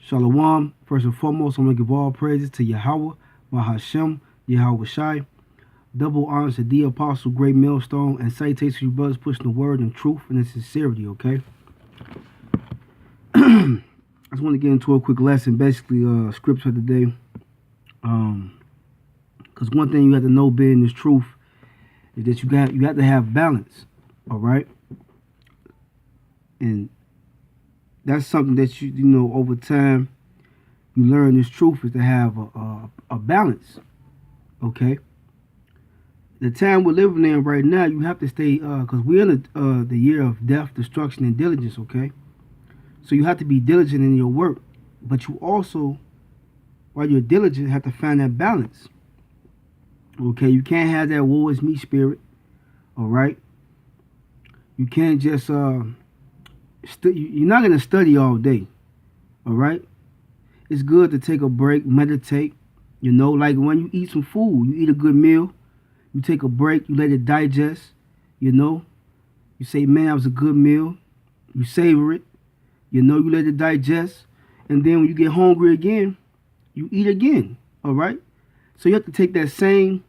Shalom. First and foremost, I'm going to give all praises to Yahweh, Bahashem, Yahweh Shai. Double honors to the apostle, great millstone, and salutations to you brothers pushing the word and truth and in sincerity, okay? I just want to get into a quick lesson, basically scripture of the day. Because one thing you have to know being this truth is that you have to have balance, all right? And that's something that you know over time you learn this truth is to have a balance, okay? The time we're living in right now, you have to stay because we're in the year of death, destruction, and diligence, okay? So you have to be diligent in your work, but you also, while you're diligent, have to find that balance. Okay, you can't have that woe is me spirit. All right, you can't just you're not gonna study all day. All right, it's good to take a break, meditate. You know, like when you eat some food, you eat a good meal, you take a break, you let it digest. You know, you say, man, that was a good meal. You savor it. You know, you let it digest, and then when you get hungry again, you eat again. All right. So you have to take that same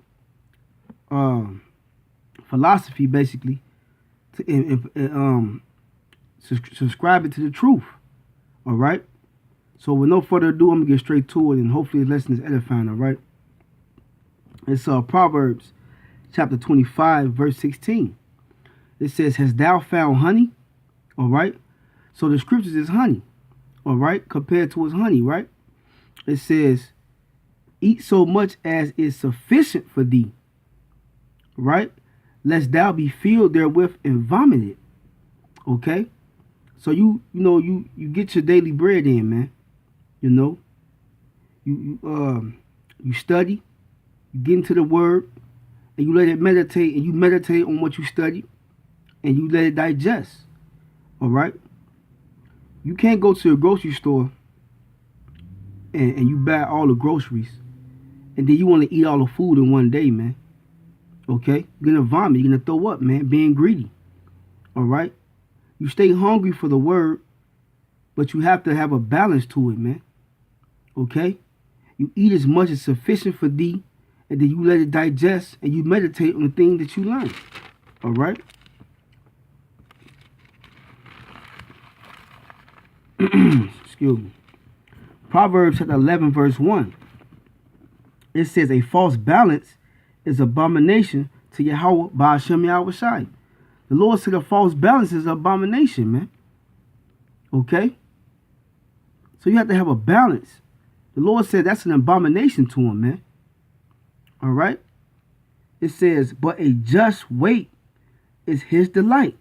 philosophy, basically, and subscribe it to the truth. All right. So with no further ado, I'm gonna get straight to it, and hopefully this lesson is edifying. All right. It's Proverbs chapter 25, verse 16. It says, "Hast thou found honey?" All right. So the scriptures is honey. All right, compared to his honey, right? It says, "Eat so much as is sufficient for thee, right? Lest thou be filled therewith and vomited." Okay? So you get your daily bread in, man. You know, you study, you get into the word, and you let it meditate, and you meditate on what you study, and you let it digest. All right? You can't go to a grocery store and you buy all the groceries and then you want to eat all the food in one day, man. Okay? You're going to vomit. You're going to throw up, man, being greedy. All right? You stay hungry for the word, but you have to have a balance to it, man. Okay? You eat as much as sufficient for thee, and then you let it digest and you meditate on the thing that you learn. All right? Excuse me. Proverbs chapter 11, verse 1. It says, "A false balance is abomination to Yahweh Ba'ashem Yahweh Shai." The Lord said a false balance is an abomination, man. Okay? So you have to have a balance. The Lord said that's an abomination to him, man. All right? It says, "But a just weight is his delight."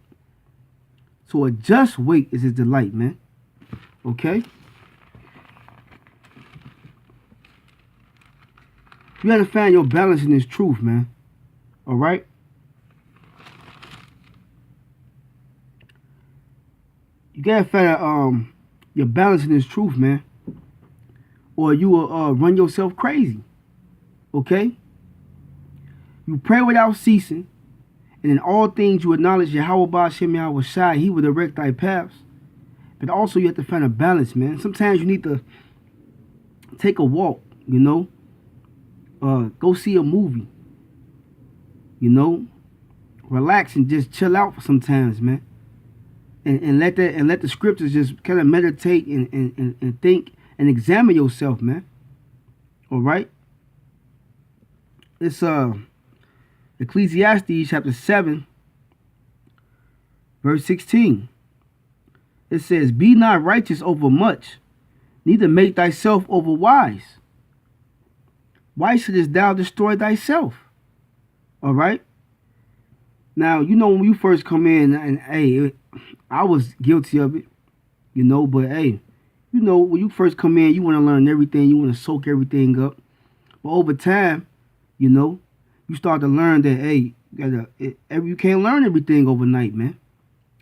So a just weight is his delight, man. Okay? You gotta find your balance in this truth, man. All right? You gotta find your balance in this truth, man. Or you will run yourself crazy. Okay? You pray without ceasing, and in all things you acknowledge Yahweh Ba'ashem Yahweh Shai, he will direct thy paths. But also you have to find a balance, man. Sometimes you need to take a walk, you know. Go see a movie. You know. Relax and just chill out for sometimes, man. And let the scriptures just kind of meditate and think and examine yourself, man. All right. It's Ecclesiastes chapter 7, verse 16. It says, "Be not righteous over much, neither make thyself over wise. Why shouldest thou destroy thyself?" All right. Now, you know, when you first come in, and hey, I was guilty of it, you know, but hey, you know, when you first come in, you want to learn everything, you want to soak everything up. But over time, you know, you start to learn that, hey, you can't learn everything overnight, man.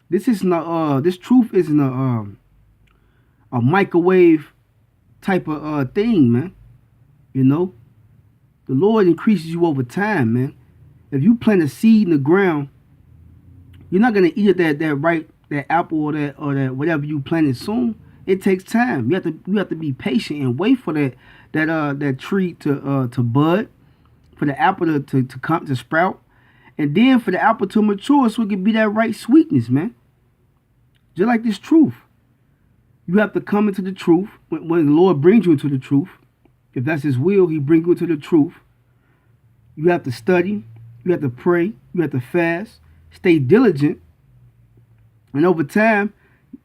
This isn't this truth isn't a microwave type of thing, man. You know, the Lord increases you over time, man. If you plant a seed in the ground, you're not gonna eat that apple or that whatever you planted soon. It takes time. You have to be patient and wait for that tree to bud, for the apple to come to sprout, and then for the apple to mature so it can be that right sweetness, man. Just like this truth. You have to come into the truth. When the Lord brings you into the truth, if that's his will, he brings you into the truth. You have to study. You have to pray. You have to fast. Stay diligent. And over time,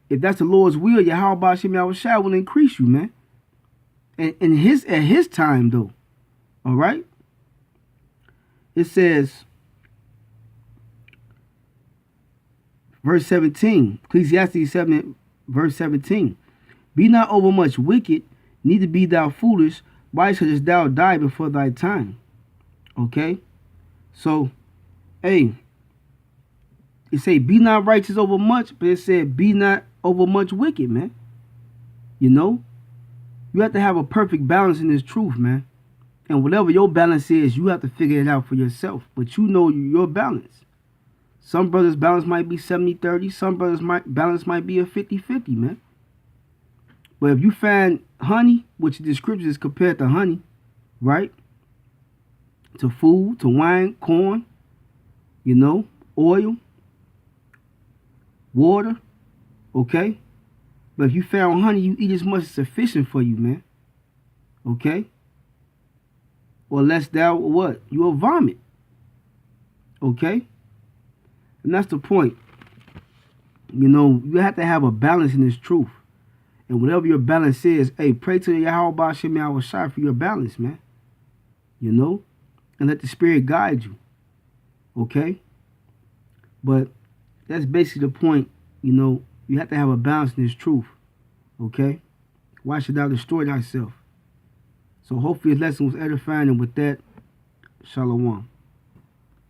if that's the Lord's will, Yahweh Shem Yahushua will increase you, man. And at his time, though. All right? It says, verse 17, Ecclesiastes 7, verse 17. Be not overmuch wicked, neither be thou foolish. Why shouldest thou die before thy time? Okay? So, hey, it say be not righteous over much, but it said be not over much wicked, man. You know? You have to have a perfect balance in this truth, man. And whatever your balance is, you have to figure it out for yourself. But you know your balance. Some brothers' balance might be 70-30. Some brothers' balance might be a 50-50, man. But if you find honey, which the scriptures compared to honey, right? To food, to wine, corn, you know, oil, water, okay? But if you found honey, you eat as much as sufficient for you, man. Okay? Or lest thou what? You will vomit. Okay? And that's the point. You know, you have to have a balance in this truth. And whatever your balance is, hey, pray to Yahweh Shem Yahushua for your balance, man. You know? And let the Spirit guide you. Okay? But that's basically the point. You know, you have to have a balance in this truth. Okay? Why should thou destroy thyself? So hopefully this lesson was edifying, and with that, Shalom.